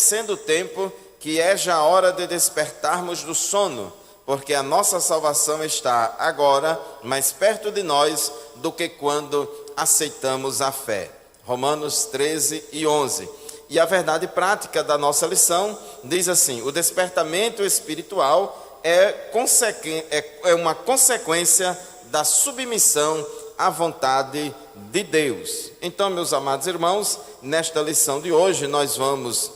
conhecendo o tempo, que é já hora de despertarmos do sono, porque a nossa salvação está agora mais perto de nós do que quando aceitamos a fé. Romanos 13:11. E a verdade prática da nossa lição diz assim: o despertamento espiritual é uma consequência da submissão à vontade de Deus. Então, meus amados irmãos, nesta lição de hoje nós vamos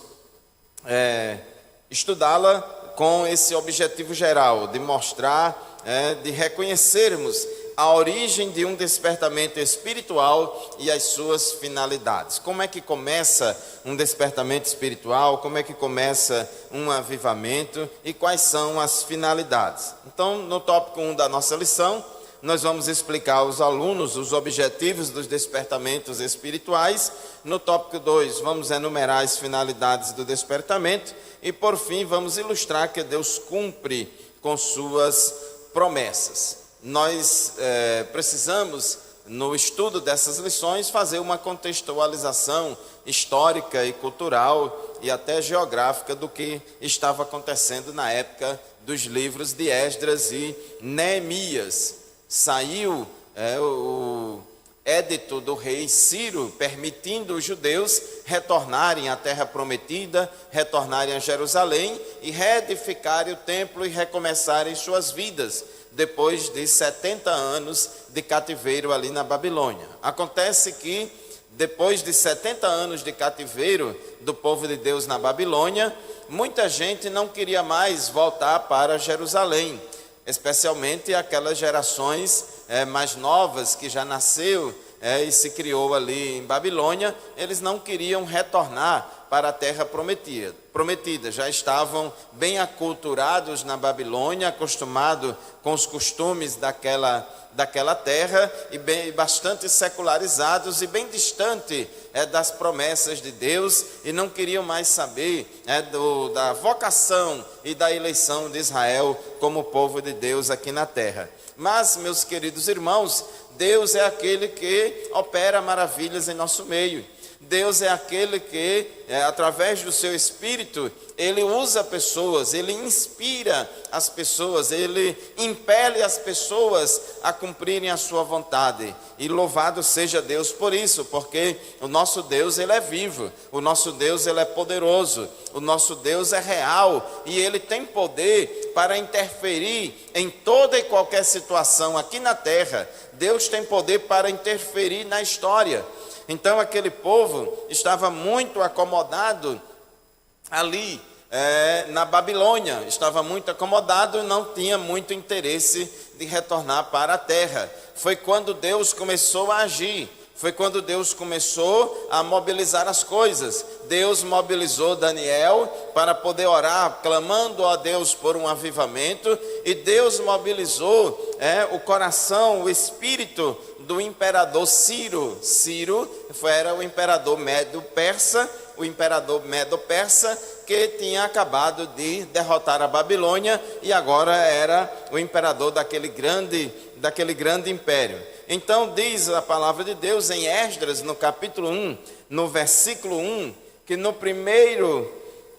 estudá-la com esse objetivo geral, de mostrar, de reconhecermos a origem de um despertamento espiritual e as suas finalidades. Como é que começa um despertamento espiritual? Como é que começa um avivamento? E quais são as finalidades? Então, no tópico 1 da nossa lição, nós vamos explicar aos alunos os objetivos dos despertamentos espirituais. No tópico 2, vamos enumerar as finalidades do despertamento. E, por fim, vamos ilustrar que Deus cumpre com suas promessas. Nós precisamos, no estudo dessas lições, fazer uma contextualização histórica e cultural e até geográfica do que estava acontecendo na época dos livros de Esdras e Neemias. Saiu o édito do rei Ciro, permitindo os judeus retornarem à terra prometida, retornarem a Jerusalém e reedificarem o templo e recomeçarem suas vidas, depois de 70 anos de cativeiro ali na Babilônia. Acontece que, depois de 70 anos de cativeiro do povo de Deus na Babilônia, muita gente não queria mais voltar para Jerusalém, especialmente aquelas gerações mais novas que já nasceu e se criou ali em Babilônia. Eles não queriam retornar para a terra prometida, já estavam bem aculturados na Babilônia, acostumados com os costumes daquela terra e bastante secularizados e bem distante das promessas de Deus, e não queriam mais saber da vocação e da eleição de Israel como povo de Deus aqui na terra. Mas, meus queridos irmãos, Deus é aquele que opera maravilhas em nosso meio. Deus é aquele que, através do seu Espírito, Ele usa pessoas, Ele inspira as pessoas, Ele impele as pessoas a cumprirem a sua vontade. E louvado seja Deus por isso, porque o nosso Deus, Ele é vivo, o nosso Deus, Ele é poderoso, o nosso Deus é real e Ele tem poder para interferir em toda e qualquer situação aqui na terra. Deus tem poder para interferir na história. Então aquele povo estava muito acomodado ali na Babilônia, estava muito acomodado e não tinha muito interesse de retornar para a terra. Foi quando Deus começou a agir, foi quando Deus começou a mobilizar as coisas. Deus mobilizou Daniel para poder orar, clamando a Deus por um avivamento, e Deus mobilizou o coração, o espírito do imperador Ciro. Ciro era o imperador Medo-Persa, que tinha acabado de derrotar a Babilônia e agora era o imperador daquele grande império. Então diz a palavra de Deus em Esdras, no capítulo 1, no versículo 1, que no primeiro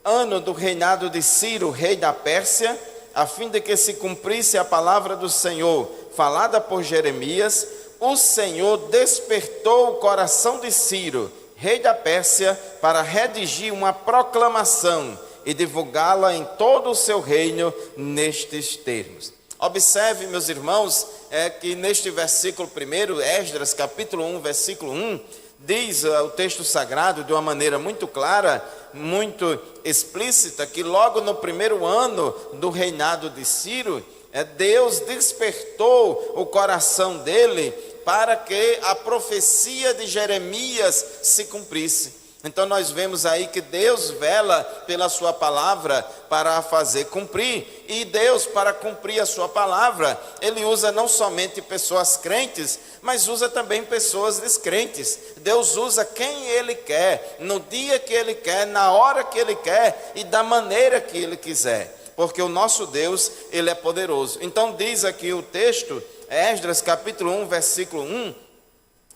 ano do reinado de Ciro, rei da Pérsia, a fim de que se cumprisse a palavra do Senhor, falada por Jeremias, o Senhor despertou o coração de Ciro, rei da Pérsia, para redigir uma proclamação e divulgá-la em todo o seu reino nestes termos. Observe, meus irmãos, que neste versículo primeiro, Esdras capítulo 1, versículo 1, diz o texto sagrado de uma maneira muito clara, muito explícita, que logo no primeiro ano do reinado de Ciro, Deus despertou o coração dele para que a profecia de Jeremias se cumprisse. Então nós vemos aí que Deus vela pela sua palavra para a fazer cumprir. E Deus, para cumprir a sua palavra, Ele usa não somente pessoas crentes, mas usa também pessoas descrentes. Deus usa quem Ele quer, no dia que Ele quer, na hora que Ele quer e da maneira que Ele quiser. Porque o nosso Deus, Ele é poderoso. Então diz aqui o texto, Esdras capítulo 1, versículo 1,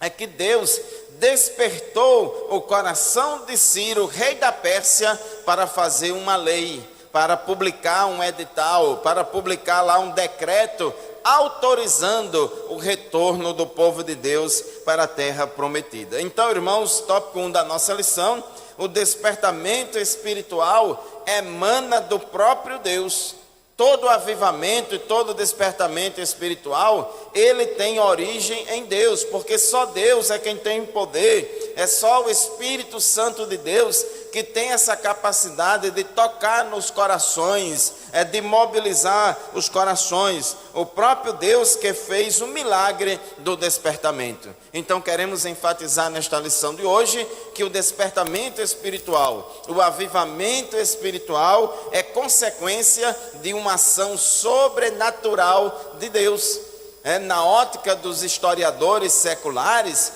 é que Deus despertou o coração de Ciro, rei da Pérsia, para fazer uma lei, para publicar um edital, para publicar lá um decreto autorizando o retorno do povo de Deus para a terra prometida. Então, irmãos, tópico 1 da nossa lição: o despertamento espiritual emana do próprio Deus. Todo avivamento e todo despertamento espiritual, ele tem origem em Deus, porque só Deus é quem tem poder, é só o Espírito Santo de Deus que tem essa capacidade de tocar nos corações, de mobilizar os corações. O próprio Deus que fez o milagre do despertamento. Então queremos enfatizar nesta lição de hoje que o despertamento espiritual, o avivamento espiritual é consequência de uma ação sobrenatural de Deus. Na ótica dos historiadores seculares,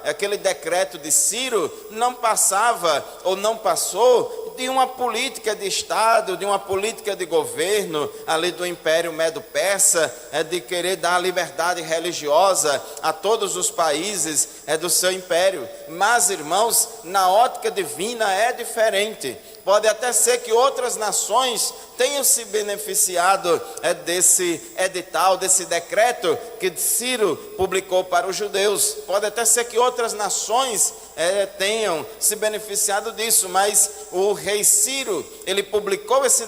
aquele decreto de Ciro não passava ou não passou de uma política de Estado, de uma política de governo ali do Império Medo-Persa, de querer dar liberdade religiosa a todos os países do seu império. Mas, irmãos, na ótica divina é diferente. Pode até ser que outras nações tenham se beneficiado desse edital, desse decreto que Ciro publicou para os judeus. Pode até ser que outras nações tenham se beneficiado disso, mas o rei Ciro, ele publicou esse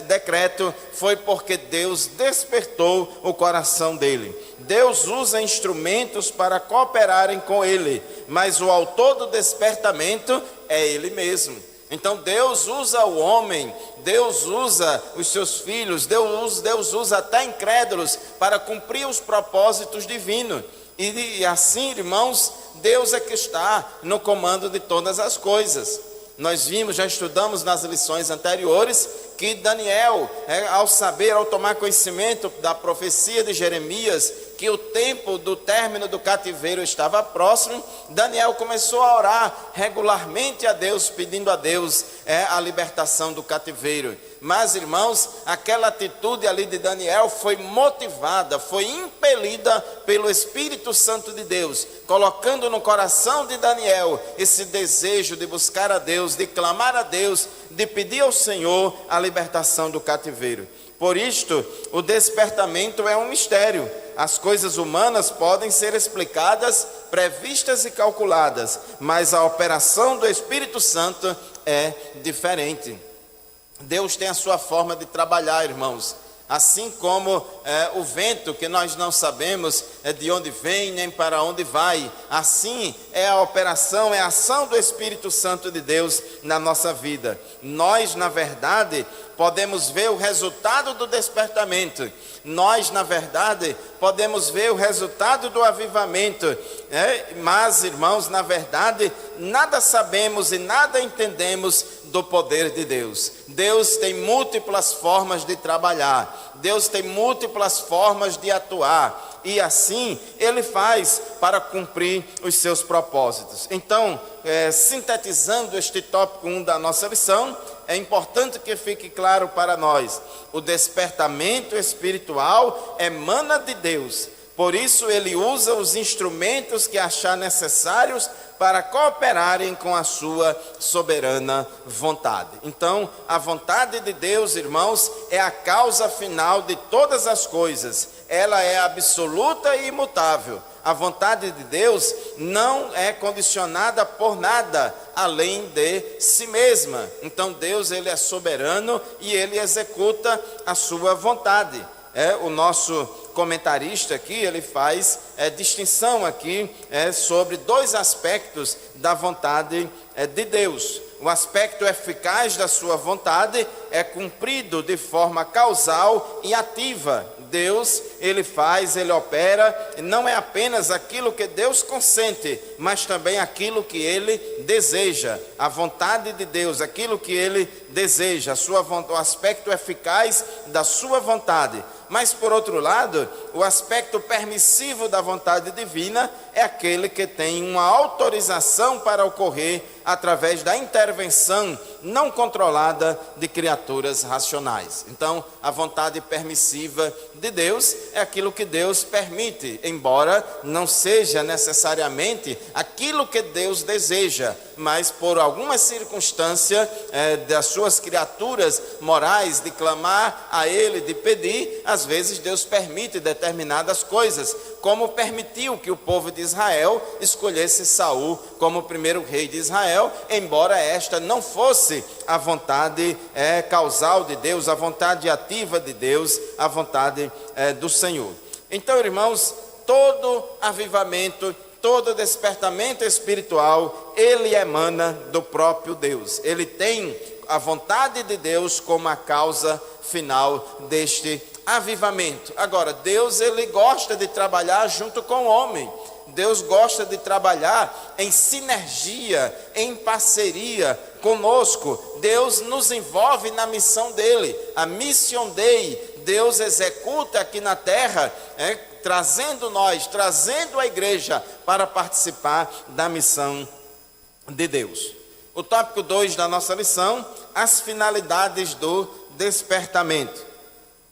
decreto, foi porque Deus despertou o coração dele. Deus usa instrumentos para cooperarem com ele, mas o autor do despertamento é ele mesmo. Então Deus usa o homem, Deus usa os seus filhos, Deus usa até incrédulos para cumprir os propósitos divinos. E assim, irmãos, Deus é que está no comando de todas as coisas. Nós vimos, já estudamos nas lições anteriores, que Daniel, ao tomar conhecimento da profecia de Jeremias, que o tempo do término do cativeiro estava próximo, Daniel começou a orar regularmente a Deus, pedindo a Deus a libertação do cativeiro. Mas, irmãos, aquela atitude ali de Daniel foi motivada, foi impelida pelo Espírito Santo de Deus, colocando no coração de Daniel esse desejo de buscar a Deus, de clamar a Deus, de pedir ao Senhor a libertação do cativeiro. Por isto, o despertamento é um mistério. As coisas humanas podem ser explicadas, previstas e calculadas, mas a operação do Espírito Santo é diferente. Deus tem a sua forma de trabalhar, irmãos. Assim como o vento, que nós não sabemos de onde vem nem para onde vai, assim é a operação, é a ação do Espírito Santo de Deus na nossa vida. Nós, na verdade, podemos ver o resultado do despertamento. Nós, na verdade, podemos ver o resultado do avivamento. Mas, irmãos, na verdade, nada sabemos e nada entendemos do poder de Deus. Deus tem múltiplas formas de trabalhar. Deus tem múltiplas formas de atuar. E assim Ele faz para cumprir os seus propósitos. Então, sintetizando este tópico 1 da nossa lição, é importante que fique claro para nós: o despertamento espiritual emana de Deus. Por isso Ele usa os instrumentos que achar necessários para cooperarem com a sua soberana vontade. Então, a vontade de Deus, irmãos, é a causa final de todas as coisas. Ela é absoluta e imutável. A vontade de Deus não é condicionada por nada além de si mesma. Então Deus, Ele é soberano e Ele executa a sua vontade. O nosso comentarista aqui, ele faz distinção aqui sobre dois aspectos da vontade de Deus. O aspecto eficaz da sua vontade é cumprido de forma causal e ativa. Deus, Ele faz, Ele opera, não é apenas aquilo que Deus consente, mas também aquilo que Ele deseja. A vontade de Deus, aquilo que Ele deseja, o aspecto eficaz da sua vontade. Mas, por outro lado, o aspecto permissivo da vontade divina é aquele que tem uma autorização para ocorrer através da intervenção não controlada de criaturas racionais. Então, a vontade permissiva de Deus é aquilo que Deus permite, embora não seja necessariamente aquilo que Deus deseja, mas por alguma circunstância das suas criaturas morais, de clamar a Ele, de pedir, às vezes Deus permite determinadas coisas, como permitiu que o povo de Israel escolhesse Saul como o primeiro rei de Israel, embora esta não fosse a vontade causal de Deus, a vontade ativa de Deus, a vontade do Senhor. Então, irmãos, todo avivamento, todo despertamento espiritual, ele emana do próprio Deus. Ele tem a vontade de Deus como a causa final deste avivamento. Agora, Deus, ele gosta de trabalhar junto com o homem. Deus gosta de trabalhar em sinergia, em parceria conosco. Deus nos envolve na missão dele, a Mission Dei. Deus executa aqui na terra, trazendo a igreja para participar da missão de Deus. O tópico 2 da nossa lição, as finalidades do despertamento.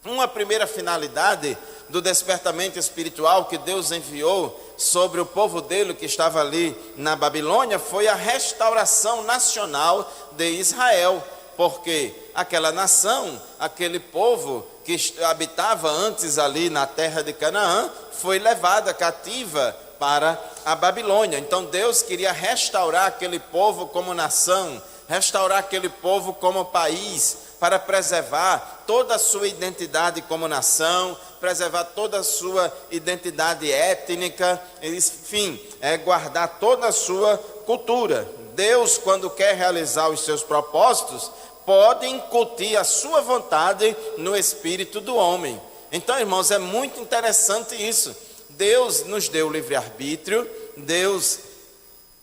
Uma primeira finalidade do despertamento espiritual que Deus enviou sobre o povo dele que estava ali na Babilônia foi a restauração nacional de Israel, porque aquela nação, aquele povo que habitava antes ali na terra de Canaã, foi levada cativa para a Babilônia. Então Deus queria restaurar aquele povo como nação, restaurar aquele povo como país, para preservar toda a sua identidade como nação, preservar toda a sua identidade étnica, enfim, guardar toda a sua cultura. Deus, quando quer realizar os seus propósitos, pode incutir a sua vontade no espírito do homem. Então, irmãos, é muito interessante isso. Deus nos deu livre-arbítrio, Deus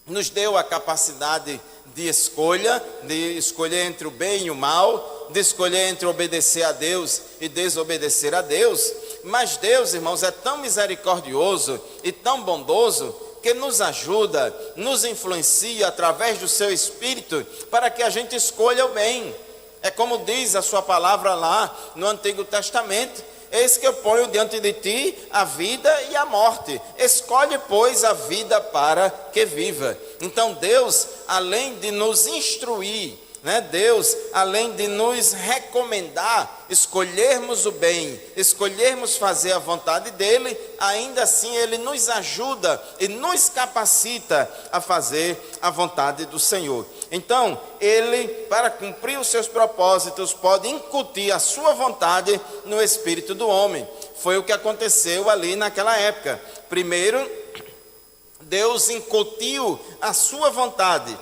nos deu a capacidade de escolher entre o bem e o mal, de escolher entre obedecer a Deus e desobedecer a Deus. Mas Deus, irmãos, é tão misericordioso e tão bondoso que nos ajuda, nos influencia através do seu Espírito para que a gente escolha o bem. É como diz a sua palavra lá no Antigo Testamento: eis que eu ponho diante de ti a vida e a morte, escolhe, pois, a vida para que viva. Então Deus, além de nos instruir, Deus, além de nos recomendar escolhermos o bem, escolhermos fazer a vontade dele, ainda assim ele nos ajuda e nos capacita a fazer a vontade do Senhor. Então, ele, para cumprir os seus propósitos, pode incutir a sua vontade no espírito do homem. Foi o que aconteceu ali naquela época. Primeiro, Deus incutiu a sua vontade.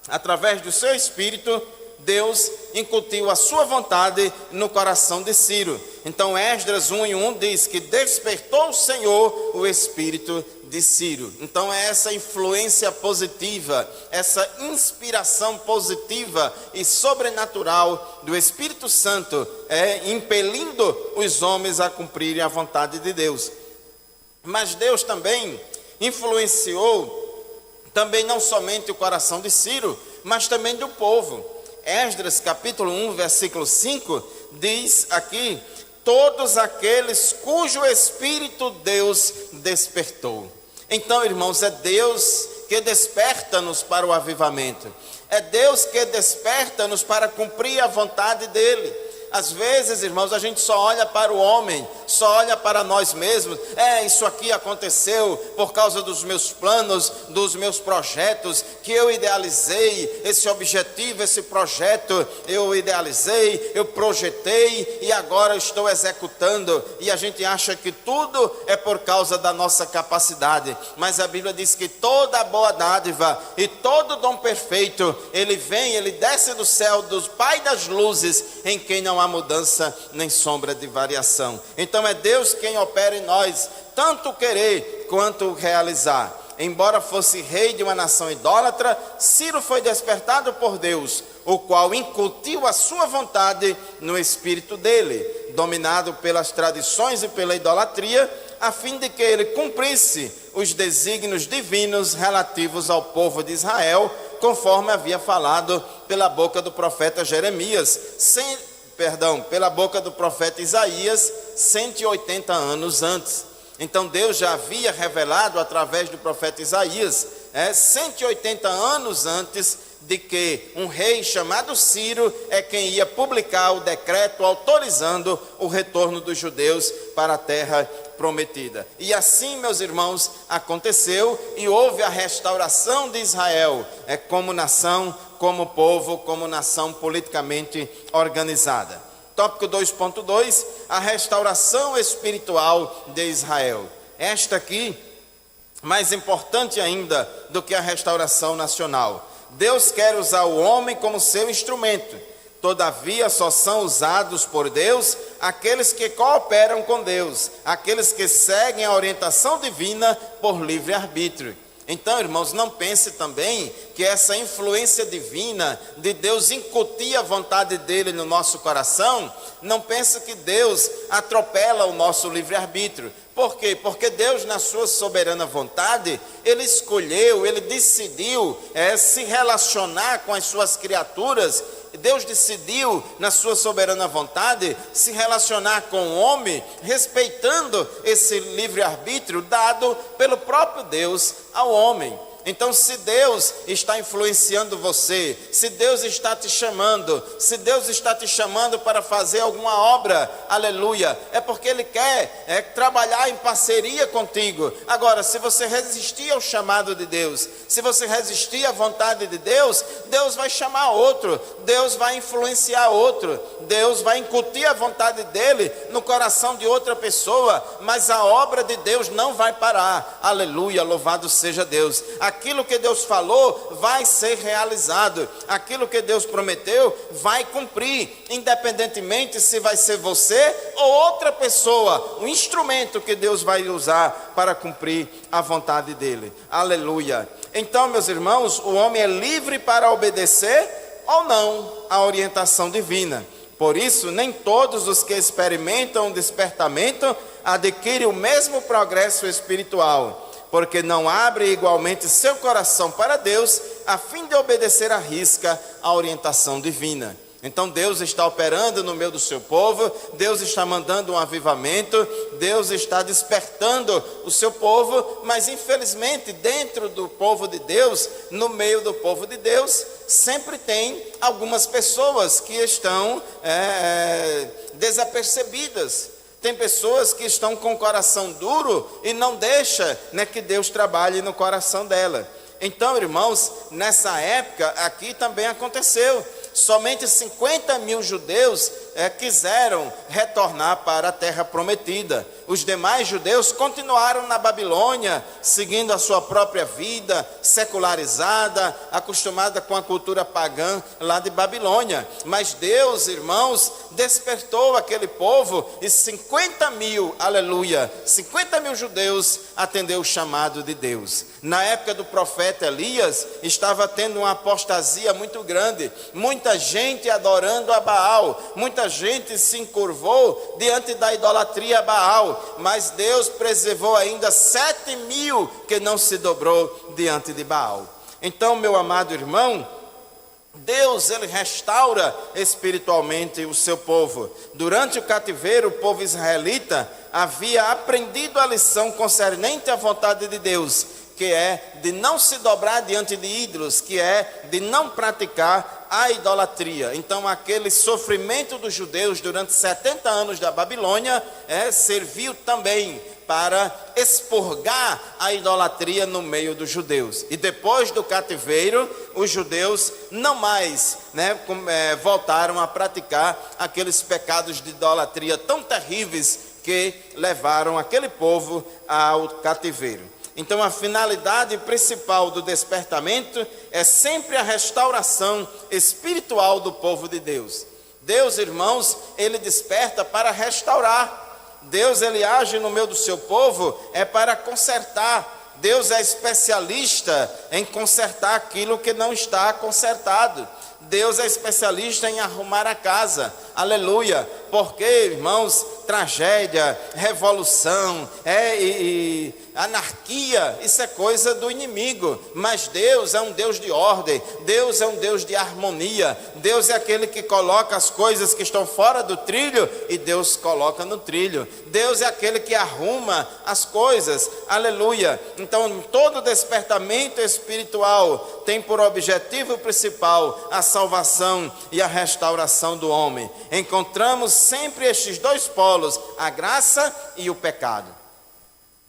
Através do seu espírito, Deus incutiu a sua vontade no coração de Ciro. Então Esdras 1:1 diz que despertou o Senhor o espírito de Ciro. Então é essa influência positiva, essa inspiração positiva e sobrenatural do Espírito Santo impelindo os homens a cumprirem a vontade de Deus. Mas Deus também influenciou não somente o coração de Ciro, mas também do povo. Esdras capítulo 1, versículo 5, diz aqui: todos aqueles cujo Espírito Deus despertou. Então, irmãos, é Deus que desperta-nos para o avivamento. É Deus que desperta-nos para cumprir a vontade dEle. Às vezes, irmãos, a gente só olha para o homem, só olha para nós mesmos. Isso aqui aconteceu por causa dos meus planos, dos meus projetos, que eu idealizei, esse objetivo, esse projeto, eu idealizei, eu projetei e agora estou executando. E a gente acha que tudo é por causa da nossa capacidade. Mas a Bíblia diz que toda boa dádiva e todo dom perfeito, ele desce do céu, do Pai das luzes, em quem não há mudança nem sombra de variação. Então é Deus quem opera em nós, tanto querer quanto realizar. Embora fosse rei de uma nação idólatra, Ciro foi despertado por Deus, o qual incutiu a sua vontade no espírito dele, dominado pelas tradições e pela idolatria, a fim de que ele cumprisse os desígnios divinos relativos ao povo de Israel, conforme havia falado pela boca do profeta Jeremias, pela boca do profeta Isaías, 180 anos antes. Então Deus já havia revelado através do profeta Isaías, 180 anos antes, de que um rei chamado Ciro é quem ia publicar o decreto autorizando o retorno dos judeus para a terra prometida. E assim, meus irmãos, aconteceu e houve a restauração de Israel, como nação, como povo, como nação politicamente organizada. Tópico 2.2, a restauração espiritual de Israel. Esta aqui, mais importante ainda do que a restauração nacional. Deus quer usar o homem como seu instrumento. Todavia, só são usados por Deus aqueles que cooperam com Deus, aqueles que seguem a orientação divina por livre-arbítrio. Então, irmãos, não pense também que essa influência divina de Deus incutir a vontade dele no nosso coração. Não pense que Deus atropela o nosso livre-arbítrio. Por quê? Porque Deus, na sua soberana vontade, Ele escolheu, Ele decidiu se relacionar com as suas criaturas. Deus decidiu, na sua soberana vontade, se relacionar com o homem, respeitando esse livre-arbítrio dado pelo próprio Deus ao homem. Então, se Deus está influenciando você, se Deus está te chamando, se Deus está te chamando para fazer alguma obra, aleluia, é porque Ele quer trabalhar em parceria contigo. Agora, se você resistir ao chamado de Deus, se você resistir à vontade de Deus, Deus vai chamar outro, Deus vai influenciar outro, Deus vai incutir a vontade dEle no coração de outra pessoa, mas a obra de Deus não vai parar. Aleluia, louvado seja Deus. Aquilo que Deus falou vai ser realizado. Aquilo que Deus prometeu vai cumprir, independentemente se vai ser você ou outra pessoa, o instrumento que Deus vai usar para cumprir a vontade dele. Aleluia. Então, meus irmãos, o homem é livre para obedecer ou não à orientação divina. Por isso, nem todos os que experimentam o despertamento adquirem o mesmo progresso espiritual, porque não abre igualmente seu coração para Deus, a fim de obedecer à risca a orientação divina. Então Deus está operando no meio do seu povo, Deus está mandando um avivamento, Deus está despertando o seu povo, mas infelizmente dentro do povo de Deus, no meio do povo de Deus, sempre tem algumas pessoas que estão desapercebidas. Tem pessoas que estão com o coração duro e não deixa que Deus trabalhe no coração dela. Então, irmãos, nessa época aqui também aconteceu. Somente 50 mil judeus quiseram retornar para a terra prometida. Os demais judeus continuaram na Babilônia, seguindo a sua própria vida, secularizada, acostumada com a cultura pagã lá de Babilônia. Mas Deus, irmãos, despertou aquele povo e 50 mil, aleluia, 50 mil judeus atendeu o chamado de Deus. Na época do profeta Elias, estava tendo uma apostasia muito grande, muita gente adorando a Baal, muita gente se encurvou diante da idolatria a Baal, mas Deus preservou ainda 7 mil que não se dobrou diante de Baal. Então, meu amado irmão, Deus, Ele restaura espiritualmente o seu povo. Durante o cativeiro, o povo israelita havia aprendido a lição concernente à vontade de Deus, que é de não se dobrar diante de ídolos, que é de não praticar a idolatria. Então, aquele sofrimento dos judeus durante 70 anos da Babilônia serviu também para expurgar a idolatria no meio dos judeus. E depois do cativeiro, os judeus não mais voltaram a praticar aqueles pecados de idolatria tão terríveis que levaram aquele povo ao cativeiro. Então, a finalidade principal do despertamento é sempre a restauração espiritual do povo de Deus. Deus, irmãos, Ele desperta para restaurar. Deus, Ele age no meio do seu povo para consertar. Deus é especialista em consertar aquilo que não está consertado. Deus é especialista em arrumar a casa, aleluia, porque, irmãos, tragédia, revolução, e anarquia, isso é coisa do inimigo. Mas Deus é um Deus de ordem, Deus é um Deus de harmonia. Deus é aquele que coloca as coisas que estão fora do trilho e Deus coloca no trilho. Deus é aquele que arruma as coisas, aleluia. Então todo despertamento espiritual tem por objetivo principal a salvação e a restauração do homem. Encontramos sempre estes dois polos, a graça e o pecado.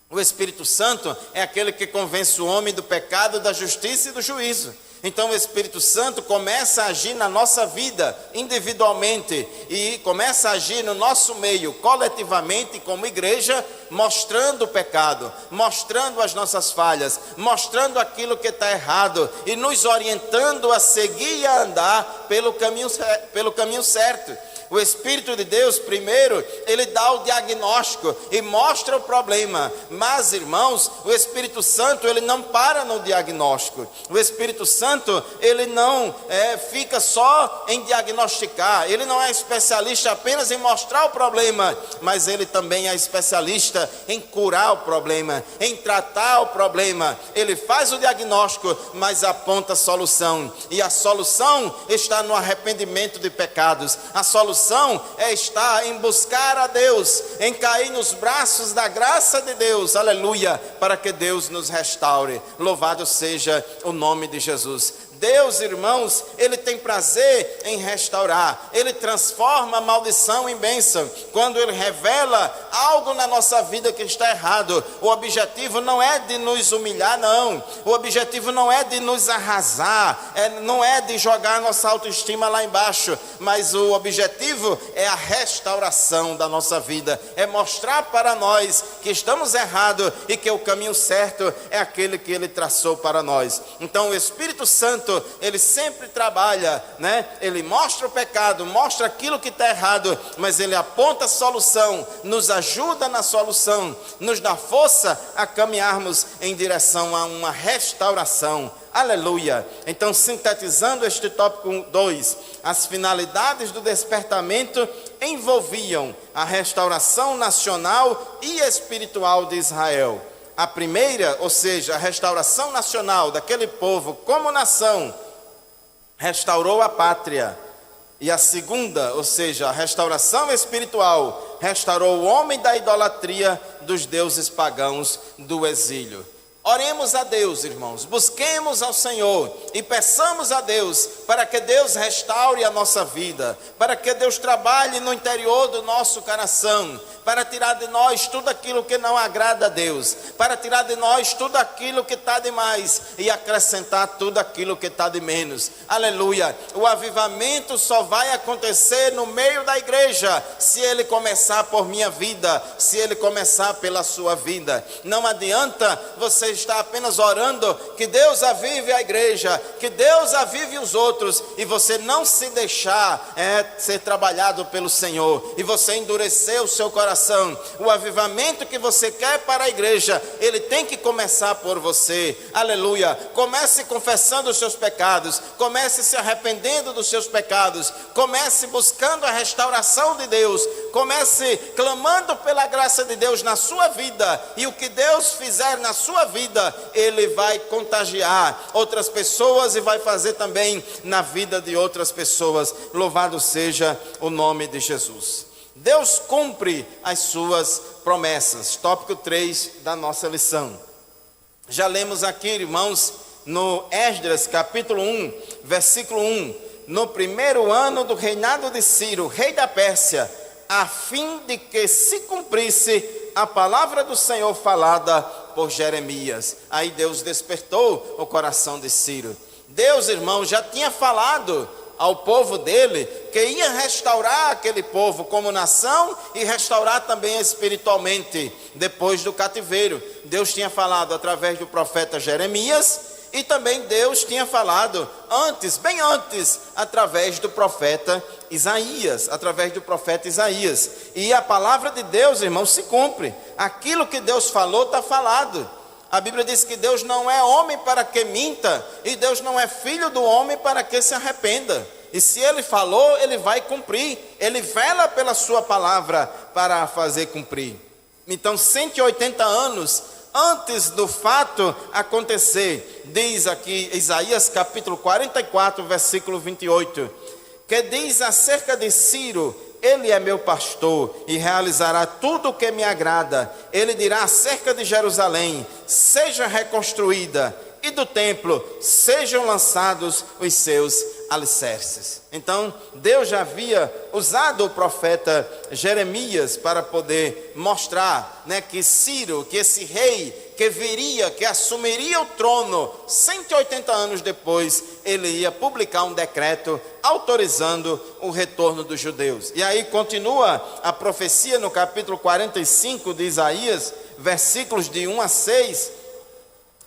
O Espírito Santo é aquele que convence o homem do pecado, da justiça e do juízo. Então o Espírito Santo começa a agir na nossa vida individualmente e começa a agir no nosso meio coletivamente como igreja, mostrando o pecado, mostrando as nossas falhas, mostrando aquilo que está errado e nos orientando a seguir e a andar pelo caminho certo. O Espírito de Deus, primeiro, ele dá o diagnóstico e mostra o problema. Mas, irmãos, o Espírito Santo, ele não para no diagnóstico. O Espírito Santo, ele não fica só em diagnosticar. Ele não é especialista apenas em mostrar o problema, mas ele também é especialista em curar o problema, em tratar o problema. Ele faz o diagnóstico, mas aponta a solução. E a solução está no arrependimento de pecados. A solução é estar em buscar a Deus, em cair nos braços da graça de Deus, aleluia, para que Deus nos restaure. Louvado seja o nome de Jesus. Deus, irmãos, ele tem prazer em restaurar. Ele transforma a maldição em bênção. Quando ele revela algo na nossa vida que está errado, o objetivo não é de nos humilhar, não. O objetivo não é de nos arrasar, não é de jogar nossa autoestima lá embaixo, mas o objetivo é a restauração da nossa vida. É mostrar para nós que estamos errados e que o caminho certo é aquele que ele traçou para nós. Então o Espírito Santo, ele sempre trabalha, ele mostra o pecado, mostra aquilo que está errado, mas ele aponta a solução, nos ajuda na solução, nos dá força a caminharmos em direção a uma restauração, aleluia. Então, sintetizando este tópico 2, as finalidades do despertamento envolviam a restauração nacional e espiritual de Israel. A primeira, ou seja, a restauração nacional daquele povo como nação, restaurou a pátria. E a segunda, ou seja, a restauração espiritual, restaurou o homem da idolatria dos deuses pagãos do exílio. Oremos a Deus, irmãos, busquemos ao Senhor e peçamos a Deus para que Deus restaure a nossa vida, para que Deus trabalhe no interior do nosso coração, para tirar de nós tudo aquilo que não agrada a Deus, para tirar de nós tudo aquilo que está demais e acrescentar tudo aquilo que está de menos. Aleluia! O avivamento só vai acontecer no meio da igreja, se ele começar por minha vida, se ele começar pela sua vida. Não adianta você estar apenas orando que Deus avive a igreja, que Deus avive os outros, e você não se deixar ser trabalhado pelo Senhor, e você endurecer o seu coração. O avivamento que você quer para a igreja, ele tem que começar por você, aleluia. Comece confessando os seus pecados, comece se arrependendo dos seus pecados, comece buscando a restauração de Deus, comece clamando pela graça de Deus na sua vida, e o que Deus fizer na sua vida, ele vai contagiar outras pessoas e vai fazer também na vida de outras pessoas. Louvado seja o nome de Jesus. Deus cumpre as suas promessas. Tópico 3 da nossa lição. Já lemos aqui, irmãos, no Esdras capítulo 1, versículo 1. No primeiro ano do reinado de Ciro, rei da Pérsia, a fim de que se cumprisse a palavra do Senhor falada por Jeremias. Aí Deus despertou o coração de Ciro. Deus, irmão, já tinha falado ao povo dele que ia restaurar aquele povo como nação e restaurar também espiritualmente depois do cativeiro. Deus tinha falado através do profeta Jeremias, e também Deus tinha falado antes, bem antes, através do profeta Isaías, E a palavra de Deus, irmão, se cumpre. Aquilo que Deus falou está falado. A Bíblia diz que Deus não é homem para que minta, e Deus não é filho do homem para que se arrependa. E se ele falou, ele vai cumprir. Ele vela pela sua palavra para a fazer cumprir. Então, 180 anos antes do fato acontecer, diz aqui Isaías capítulo 44, versículo 28, que diz acerca de Ciro: ele é meu pastor e realizará tudo o que me agrada. Ele dirá acerca de Jerusalém: seja reconstruída, e do templo sejam lançados os seus alicerces. Então, Deus já havia usado o profeta Jeremias para poder mostrar, que Ciro, que esse rei que viria, que assumiria o trono 180 anos depois, ele ia publicar um decreto autorizando o retorno dos judeus. E aí continua a profecia no capítulo 45 de Isaías, versículos de 1 a 6,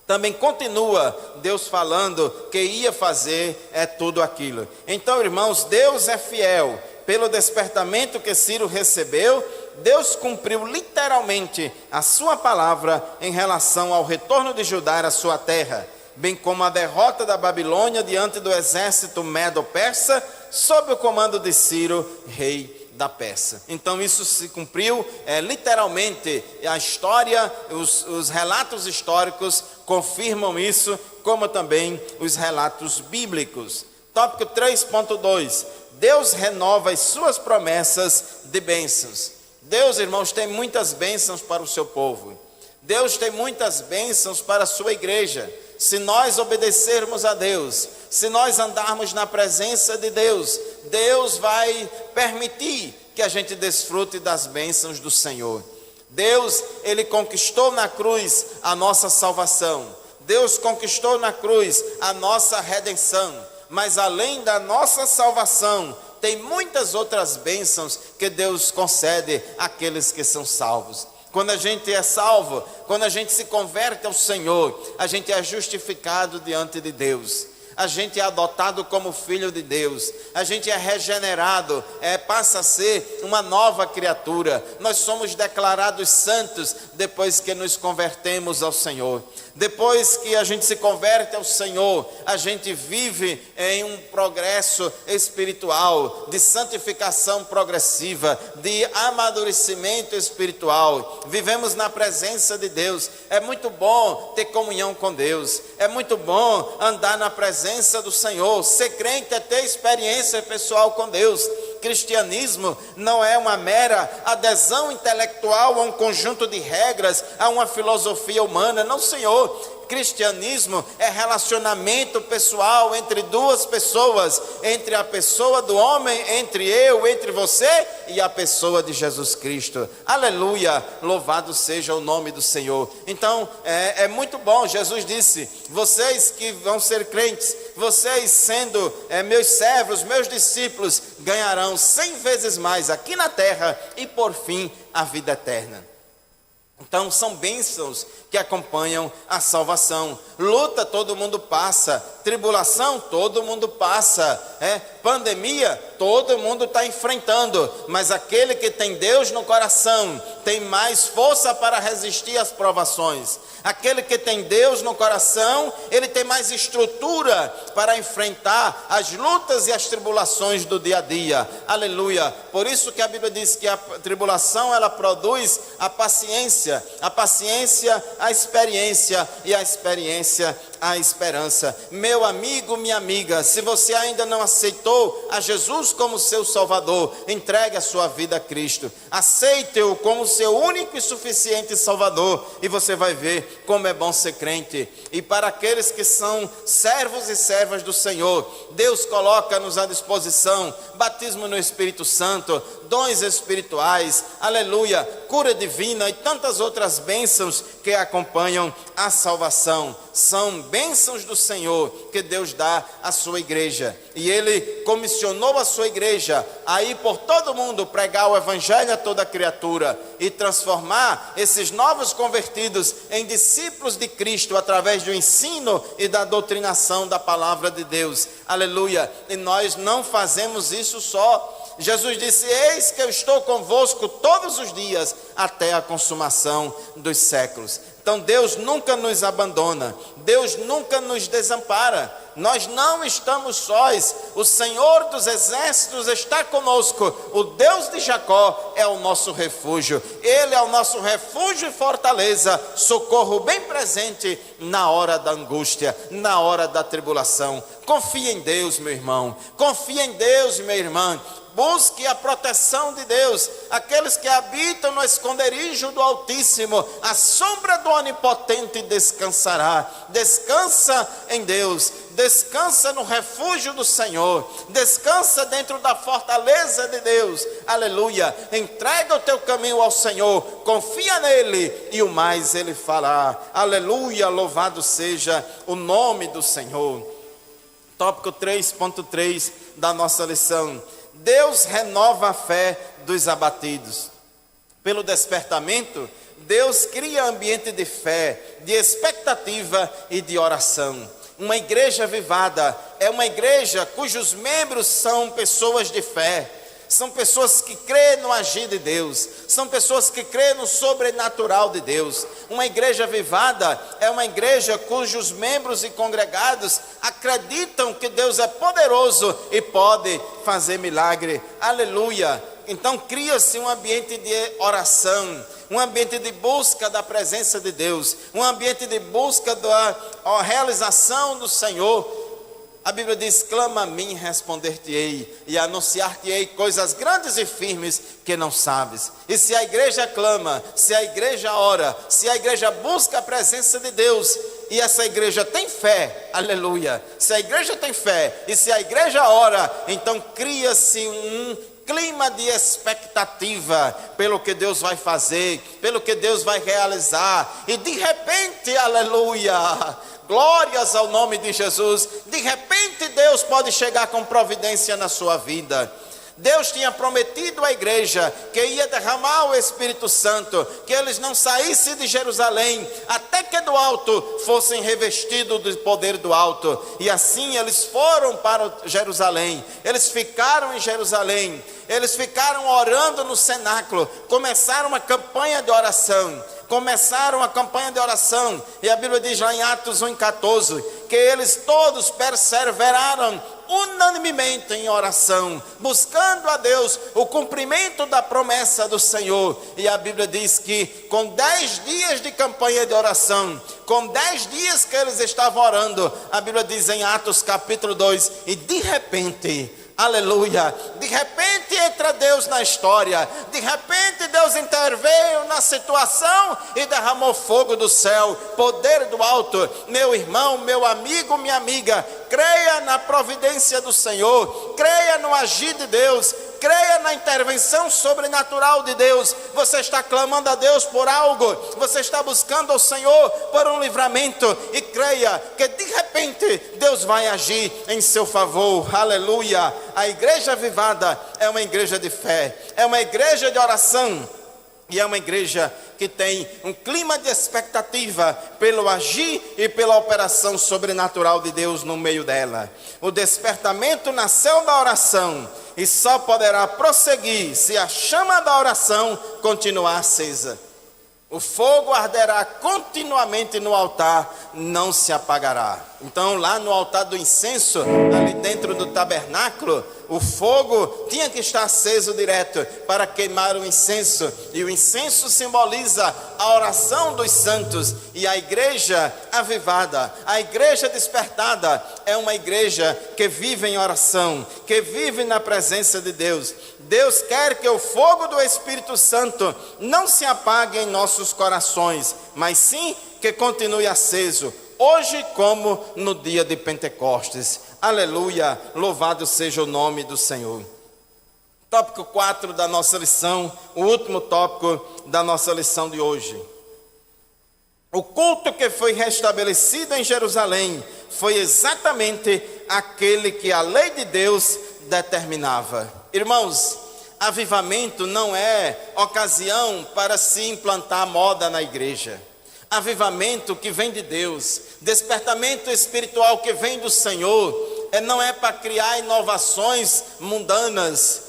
também continua Deus falando que ia fazer tudo aquilo. Então, irmãos, Deus é fiel. Pelo despertamento que Ciro recebeu, Deus cumpriu literalmente a sua palavra em relação ao retorno de Judá à sua terra, bem como a derrota da Babilônia diante do exército medo-persa, sob o comando de Ciro, rei da Pérsia. Então isso se cumpriu literalmente. A história, os relatos históricos confirmam isso, como também os relatos bíblicos. Tópico 3.2: Deus renova as suas promessas de bênçãos. Deus, irmãos, tem muitas bênçãos para o seu povo. Deus tem muitas bênçãos para a sua igreja. Se nós obedecermos a Deus, se nós andarmos na presença de Deus, Deus vai permitir que a gente desfrute das bênçãos do Senhor. Deus, Ele conquistou na cruz a nossa salvação. Deus conquistou na cruz a nossa redenção. Mas além da nossa salvação, tem muitas outras bênçãos que Deus concede àqueles que são salvos. Quando a gente é salvo, quando a gente se converte ao Senhor, a gente é justificado diante de Deus. A gente é adotado como filho de Deus. A gente é regenerado, passa a ser uma nova criatura. Nós somos declarados santos depois que nos convertemos ao Senhor. Depois que a gente se converte ao Senhor, a gente vive em um progresso espiritual, de santificação progressiva, de amadurecimento espiritual. Vivemos na presença de Deus. É muito bom ter comunhão com Deus. É muito bom andar na presença do Senhor. Ser crente é ter experiência pessoal com Deus. Cristianismo não é uma mera adesão intelectual a um conjunto de regras, a uma filosofia humana. Não, Senhor. Cristianismo é relacionamento pessoal entre duas pessoas, entre a pessoa do homem, entre eu, entre você e a pessoa de Jesus Cristo. Aleluia, louvado seja o nome do Senhor. Então, é muito bom. Jesus disse: vocês que vão ser crentes, vocês sendo meus servos, meus discípulos, ganharão 100 vezes mais aqui na terra e por fim a vida eterna. Então são bênçãos que acompanham a salvação. Luta todo mundo passa, tribulação todo mundo passa, pandemia todo mundo está enfrentando, mas aquele que tem Deus no coração tem mais força para resistir às provações. Aquele que tem Deus no coração, ele tem mais estrutura para enfrentar as lutas e as tribulações do dia a dia. Aleluia. Por isso que a Bíblia diz que a tribulação ela produz a paciência a experiência e a experiência a esperança. Meu amigo, minha amiga, se você ainda não aceitou a Jesus como seu Salvador, entregue a sua vida a Cristo. Aceite-o como seu único e suficiente Salvador e você vai ver como é bom ser crente. E para aqueles que são servos e servas do Senhor, Deus coloca-nos à disposição batismo no Espírito Santo, dons espirituais, aleluia, cura divina e tantas outras bênçãos que acompanham a salvação. São bênçãos do Senhor que Deus dá à sua igreja. E Ele comissionou a sua igreja a ir por todo mundo pregar o Evangelho a toda criatura e transformar esses novos convertidos em discípulos de Cristo através do ensino e da doutrinação da palavra de Deus. Aleluia. E nós não fazemos isso só. Jesus disse: eis que eu estou convosco todos os dias até a consumação dos séculos. Então Deus nunca nos abandona, Deus nunca nos desampara. Nós não estamos sós, o Senhor dos exércitos está conosco, o Deus de Jacó é o nosso refúgio, Ele é o nosso refúgio e fortaleza, socorro bem presente na hora da angústia, na hora da tribulação. Confie em Deus, meu irmão, confie em Deus, minha irmã. Busque a proteção de Deus. Aqueles que habitam no esconderijo do Altíssimo, a sombra do Onipotente descansará. Descansa em Deus, descansa no refúgio do Senhor, descansa dentro da fortaleza de Deus. Aleluia. Entrega o teu caminho ao Senhor, confia nele e o mais ele fará. Aleluia, louvado seja o nome do Senhor. Tópico 3.3 da nossa lição: Deus renova a fé dos abatidos. Pelo despertamento, Deus cria ambiente de fé, de expectativa e de oração. Uma igreja avivada é uma igreja cujos membros são pessoas de fé. São pessoas que creem no agir de Deus, são pessoas que creem no sobrenatural de Deus. Uma igreja avivada é uma igreja cujos membros e congregados acreditam que Deus é poderoso e pode fazer milagre. Aleluia! Então cria-se um ambiente de oração, um ambiente de busca da presença de Deus, um ambiente de busca da realização do Senhor. A Bíblia diz: clama a mim, responder-te-ei, e anunciar-te-ei coisas grandes e firmes que não sabes. E se a igreja clama, se a igreja ora, se a igreja busca a presença de Deus, e essa igreja tem fé, aleluia, se a igreja tem fé, e se a igreja ora, então cria-se um clima de expectativa pelo que Deus vai fazer, pelo que Deus vai realizar, e de repente, aleluia, glórias ao nome de Jesus, de repente Deus pode chegar com providência na sua vida. Deus tinha prometido à igreja que ia derramar o Espírito Santo, que eles não saíssem de Jerusalém, até que do alto fossem revestidos do poder do alto. E assim eles foram para Jerusalém, eles ficaram em Jerusalém, eles ficaram orando no cenáculo, começaram uma campanha de oração. E a Bíblia diz lá em Atos 1,14, que eles todos perseveraram unanimemente em oração, buscando a Deus o cumprimento da promessa do Senhor. E a Bíblia diz que com 10 dias de campanha de oração, com 10 dias que eles estavam orando, a Bíblia diz em Atos capítulo 2, e de repente, aleluia, de repente entra Deus na história, de repente Deus interveio na situação e derramou fogo do céu, poder do alto. Meu irmão, meu amigo, minha amiga, creia na providência do Senhor, creia no agir de Deus, creia na intervenção sobrenatural de Deus. Você está clamando a Deus por algo, você está buscando ao Senhor por um livramento, e creia que de repente Deus vai agir em seu favor. Aleluia! A igreja avivada é uma igreja de fé, é uma igreja de oração, e é uma igreja que tem um clima de expectativa pelo agir e pela operação sobrenatural de Deus no meio dela. O despertamento nasceu da oração e só poderá prosseguir se a chama da oração continuar acesa. O fogo arderá continuamente no altar, não se apagará. Então lá no altar do incenso, ali dentro do tabernáculo, o fogo tinha que estar aceso direto para queimar o incenso. E o incenso simboliza a oração dos santos. E a igreja avivada, a igreja despertada, é uma igreja que vive em oração, que vive na presença de Deus. Deus quer que o fogo do Espírito Santo não se apague em nossos corações, mas sim que continue aceso, hoje como no dia de Pentecostes. Aleluia, louvado seja o nome do Senhor. Tópico 4 da nossa lição, o último tópico da nossa lição de hoje. O culto que foi restabelecido em Jerusalém foi exatamente aquele que a lei de Deus determinava. Irmãos, avivamento não é ocasião para se implantar moda na igreja. Avivamento que vem de Deus, despertamento espiritual que vem do Senhor, não é para criar inovações mundanas,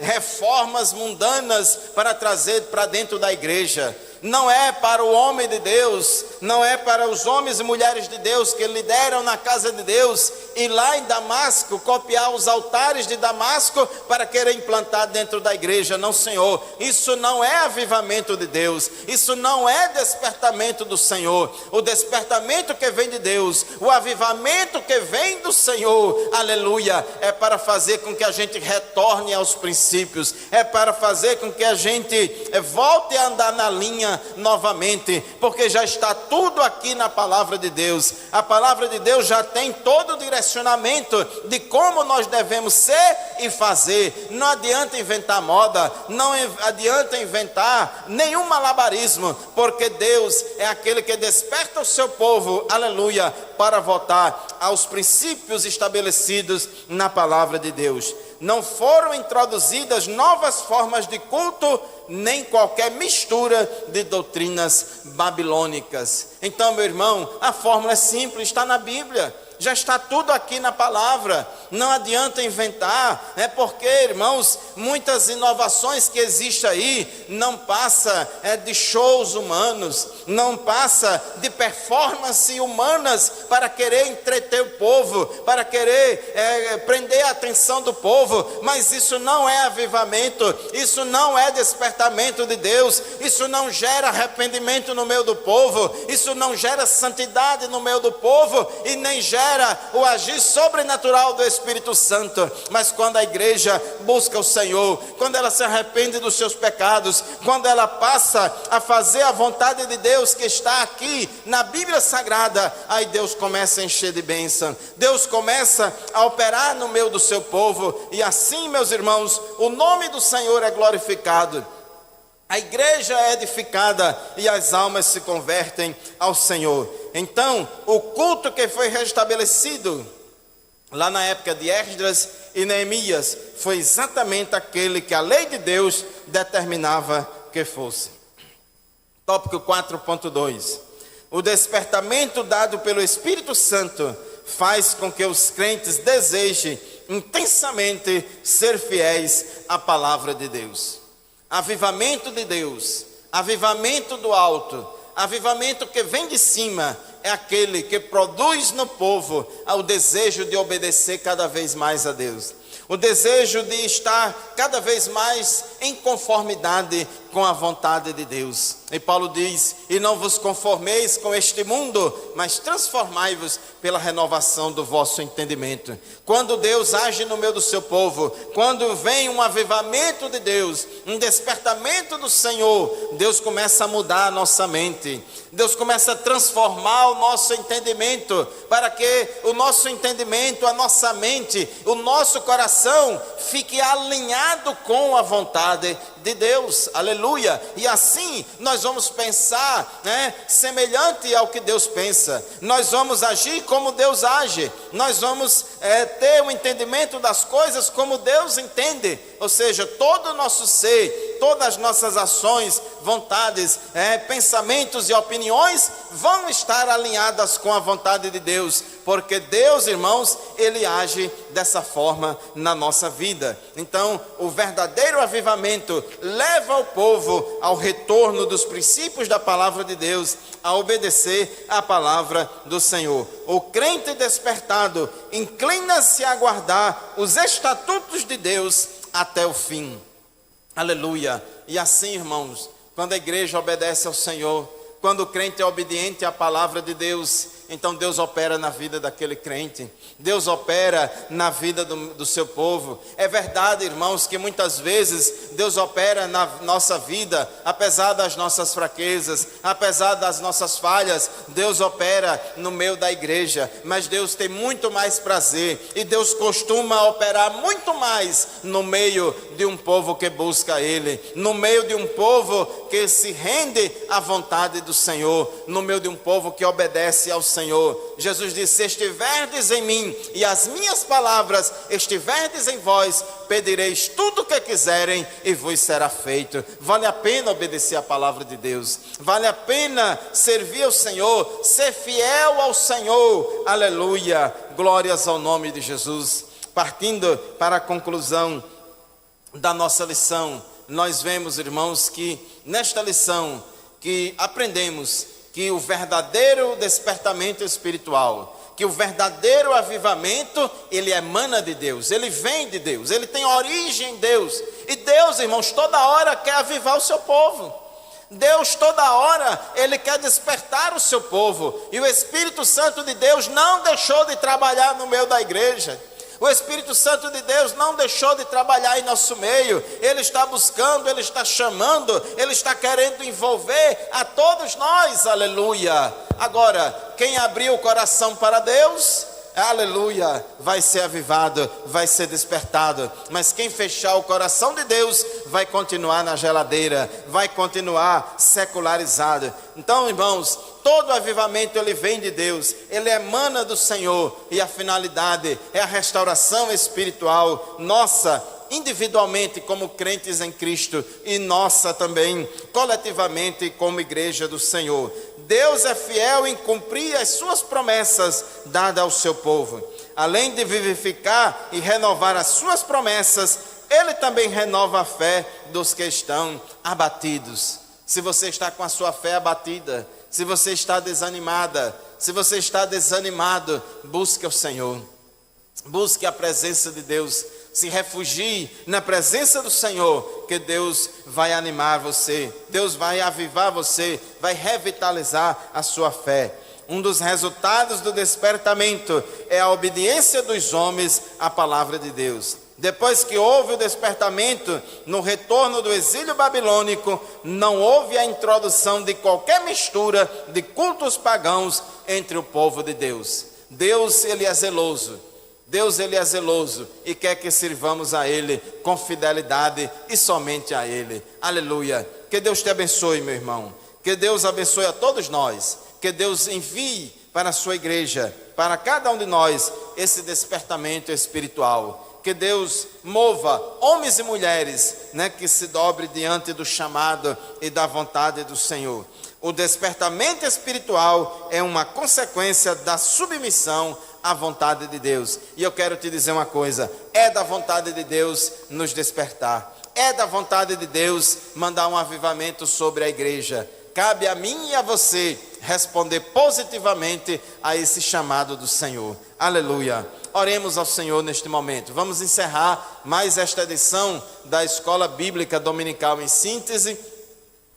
reformas mundanas para trazer para dentro da igreja. Não é para o homem de Deus, não é para os homens e mulheres de Deus que lideram na casa de Deus, e lá em Damasco, copiar os altares de Damasco para querer implantar dentro da igreja. Não, Senhor, isso não é avivamento de Deus, isso não é despertamento do Senhor. O despertamento que vem de Deus, o avivamento que vem do Senhor, aleluia, é para fazer com que a gente retorne aos princípios, é para fazer com que a gente volte a andar na linha novamente, porque já está tudo aqui na palavra de Deus. A palavra de Deus já tem todo o direcionamento de como nós devemos ser e fazer. Não adianta inventar moda, não adianta inventar nenhum malabarismo, porque Deus é aquele que desperta o seu povo, aleluia, para voltar aos princípios estabelecidos na palavra de Deus. Não foram introduzidas novas formas de culto, nem qualquer mistura de doutrinas babilônicas. Então, meu irmão, a fórmula é simples, está na Bíblia. Já está tudo aqui na palavra, não adianta inventar, porque, irmãos, muitas inovações que existem aí, não passa de shows humanos, não passa de performances humanas para querer entreter o povo, para querer prender a atenção do povo, mas isso não é avivamento, isso não é despertamento de Deus, isso não gera arrependimento no meio do povo, isso não gera santidade no meio do povo, e nem gera o agir sobrenatural do Espírito Santo. Mas quando a igreja busca o Senhor, quando ela se arrepende dos seus pecados, quando ela passa a fazer a vontade de Deus que está aqui na Bíblia Sagrada, aí Deus começa a encher de bênção, Deus começa a operar no meio do seu povo, e assim, meus irmãos, o nome do Senhor é glorificado. A igreja é edificada e as almas se convertem ao Senhor. Então, o culto que foi restabelecido lá na época de Esdras e Neemias foi exatamente aquele que a lei de Deus determinava que fosse. Tópico 4.2. O despertamento dado pelo Espírito Santo faz com que os crentes desejem intensamente ser fiéis à palavra de Deus. Avivamento de Deus, avivamento do alto, avivamento que vem de cima, é aquele que produz no povo o desejo de obedecer cada vez mais a Deus, o desejo de estar cada vez mais em conformidade com a vontade de Deus. E Paulo diz: e não vos conformeis com este mundo, mas transformai-vos pela renovação do vosso entendimento. Quando Deus age no meio do seu povo, quando vem um avivamento de Deus, um despertamento do Senhor, Deus começa a mudar a nossa mente, Deus começa a transformar o nosso entendimento, para que o nosso entendimento, a nossa mente, o nosso coração fique alinhado com a vontade de Deus, aleluia. E assim nós vamos pensar, semelhante ao que Deus pensa, nós vamos agir como Deus age, nós vamos ter um entendimento das coisas como Deus entende, ou seja, todo o nosso ser, todas as nossas ações, vontades, pensamentos e opiniões vão estar alinhadas com a vontade de Deus, porque Deus, irmãos, Ele age dessa forma na nossa vida. Então, o verdadeiro avivamento leva o povo ao retorno dos princípios da palavra de Deus, a obedecer à palavra do Senhor. O crente despertado inclina-se a guardar os estatutos de Deus até o fim. Aleluia. E assim, irmãos, quando a igreja obedece ao Senhor, quando o crente é obediente à palavra de Deus, então Deus opera na vida daquele crente, Deus opera na vida do seu povo. É verdade, irmãos, que muitas vezes Deus opera na nossa vida, apesar das nossas fraquezas, apesar das nossas falhas, Deus opera no meio da igreja, mas Deus tem muito mais prazer, e Deus costuma operar muito mais no meio de um povo que busca Ele, no meio de um povo que se rende à vontade do Senhor, no meio de um povo que obedece ao Senhor. Jesus disse: se estiverdes em mim e as minhas palavras estiverdes em vós, pedireis tudo o que quiserem e vos será feito. Vale a pena obedecer a palavra de Deus, vale a pena servir ao Senhor, ser fiel ao Senhor, aleluia, glórias ao nome de Jesus. Partindo para a conclusão, da nossa lição, nós vemos, irmãos, que nesta lição que aprendemos que o verdadeiro despertamento espiritual, que o verdadeiro avivamento, ele emana de Deus, ele vem de Deus, ele tem origem em Deus. E Deus, irmãos, toda hora quer avivar o seu povo. Deus toda hora, ele quer despertar o seu povo. E o Espírito Santo de Deus não deixou de trabalhar no meio da igreja. O Espírito Santo de Deus não deixou de trabalhar em nosso meio. Ele está buscando, ele está chamando, ele está querendo envolver a todos nós, aleluia. Agora, quem abriu o coração para Deus, aleluia, vai ser avivado, vai ser despertado. Mas quem fechar o coração de Deus, vai continuar na geladeira, vai continuar secularizado. Então, irmãos, todo avivamento ele vem de Deus, ele emana do Senhor, e a finalidade é a restauração espiritual nossa, individualmente como crentes em Cristo, e nossa também coletivamente como igreja do Senhor. Deus é fiel em cumprir as suas promessas dadas ao seu povo. Além de vivificar e renovar as suas promessas, ele também renova a fé dos que estão abatidos. Se você está com a sua fé abatida, se você está desanimada, se você está desanimado, busque o Senhor, busque a presença de Deus, se refugie na presença do Senhor, que Deus vai animar você, Deus vai avivar você, vai revitalizar a sua fé. Um dos resultados do despertamento é a obediência dos homens à palavra de Deus. Depois que houve o despertamento, no retorno do exílio babilônico, não houve a introdução de qualquer mistura de cultos pagãos entre o povo de Deus. Deus, ele é zeloso. Deus, ele é zeloso e quer que sirvamos a ele com fidelidade e somente a ele. Aleluia. Que Deus te abençoe, meu irmão. Que Deus abençoe a todos nós. Que Deus envie para a sua igreja, para cada um de nós, esse despertamento espiritual. Que Deus mova homens e mulheres, que se dobre diante do chamado e da vontade do Senhor. O despertamento espiritual é uma consequência da submissão à vontade de Deus. E eu quero te dizer uma coisa: é da vontade de Deus nos despertar. É da vontade de Deus mandar um avivamento sobre a igreja. Cabe a mim e a você responder positivamente a esse chamado do Senhor. Aleluia. Oremos ao Senhor neste momento. Vamos encerrar mais esta edição da Escola Bíblica Dominical em Síntese.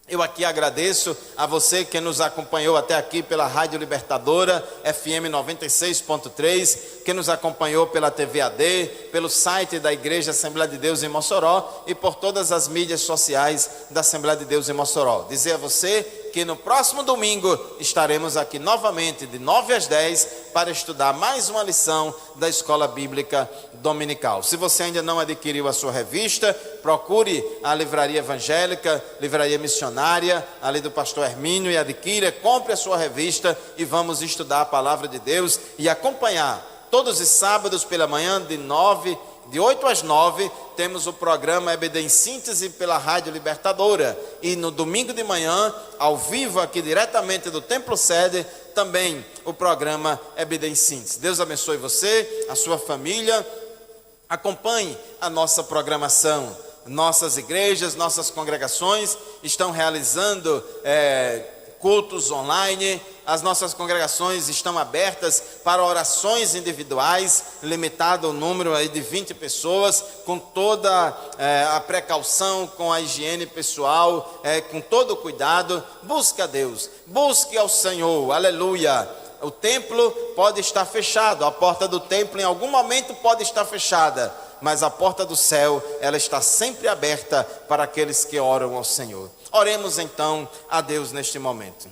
Eu aqui agradeço a você que nos acompanhou até aqui pela Rádio Libertadora, FM 96.3, que nos acompanhou pela TV AD, pelo site da Igreja Assembleia de Deus em Mossoró e por todas as mídias sociais da Assembleia de Deus em Mossoró. Dizer a você que no próximo domingo estaremos aqui novamente de 9 às 10 para estudar mais uma lição da Escola Bíblica Dominical. Se você ainda não adquiriu a sua revista, procure a Livraria Evangélica, Livraria Missionária, ali do pastor Hermínio, e adquira, compre a sua revista e vamos estudar a palavra de Deus e acompanhar. Todos os sábados pela manhã, de 8 às 9, temos o programa EBD em Síntese pela Rádio Libertadora. E no domingo de manhã, ao vivo aqui diretamente do Templo Sede, também o programa EBD em Síntese. Deus abençoe você, a sua família. Acompanhe a nossa programação. Nossas igrejas, nossas congregações estão realizando cultos online. As nossas congregações estão abertas para orações individuais, limitado o número aí de 20 pessoas, com toda a precaução, com a higiene pessoal, com todo o cuidado. Busque a Deus, busque ao Senhor, aleluia. O templo pode estar fechado, a porta do templo em algum momento pode estar fechada, mas a porta do céu, ela está sempre aberta para aqueles que oram ao Senhor. Oremos então a Deus neste momento.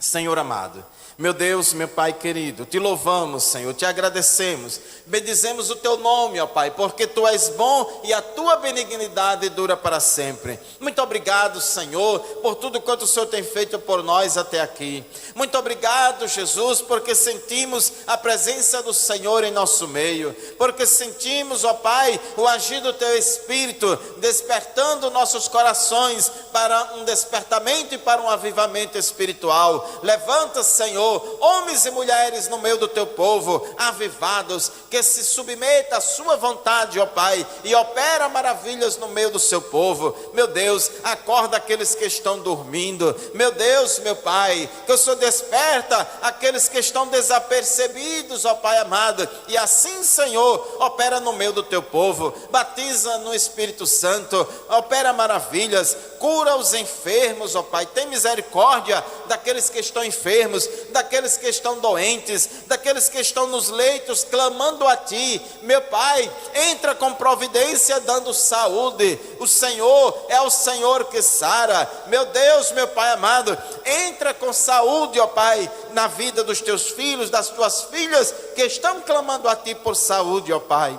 Senhor amado, meu Deus, meu Pai querido, te louvamos, Senhor, te agradecemos, bendizemos o teu nome, ó Pai, porque tu és bom e a tua benignidade dura para sempre. Muito obrigado, Senhor, por tudo quanto o Senhor tem feito por nós até aqui. Muito obrigado, Jesus, porque sentimos a presença do Senhor em nosso meio, porque sentimos, ó Pai, o agir do teu Espírito, despertando nossos corações para um despertamento e para um avivamento espiritual. espiritual. Levanta, Senhor, homens e mulheres no meio do teu povo, avivados, que se submeta à sua vontade, ó Pai, e opera maravilhas no meio do seu povo. Meu Deus, acorda aqueles que estão dormindo. Meu Deus, meu Pai, que o Senhor desperta aqueles que estão desapercebidos, ó Pai amado, e assim, Senhor, opera no meio do teu povo, batiza no Espírito Santo, opera maravilhas, cura os enfermos, ó Pai, tem misericórdia daqueles que estão enfermos, daqueles que estão doentes, daqueles que estão nos leitos clamando a Ti. Meu Pai, entra com providência dando saúde. O Senhor é o Senhor que sara. Meu Deus, meu Pai amado, entra com saúde, ó Pai, na vida dos teus filhos, das tuas filhas que estão clamando a Ti por saúde, ó Pai.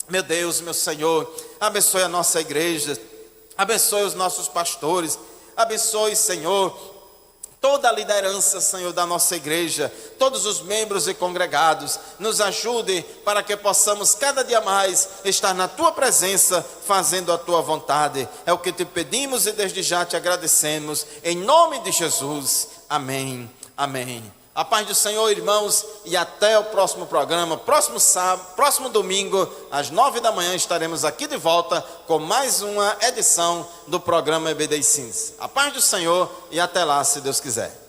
Meu Deus, meu Senhor, abençoe a nossa igreja, abençoe os nossos pastores, abençoe, Senhor, toda a liderança, Senhor, da nossa igreja, todos os membros e congregados. Nos ajude para que possamos cada dia mais estar na Tua presença, fazendo a Tua vontade. É o que Te pedimos e desde já Te agradecemos, em nome de Jesus, amém, amém. A paz do Senhor, irmãos, e até o próximo programa. Próximo sábado, próximo domingo, às 9 da manhã, estaremos aqui de volta com mais uma edição do programa EBD Sins. A paz do Senhor e até lá, se Deus quiser.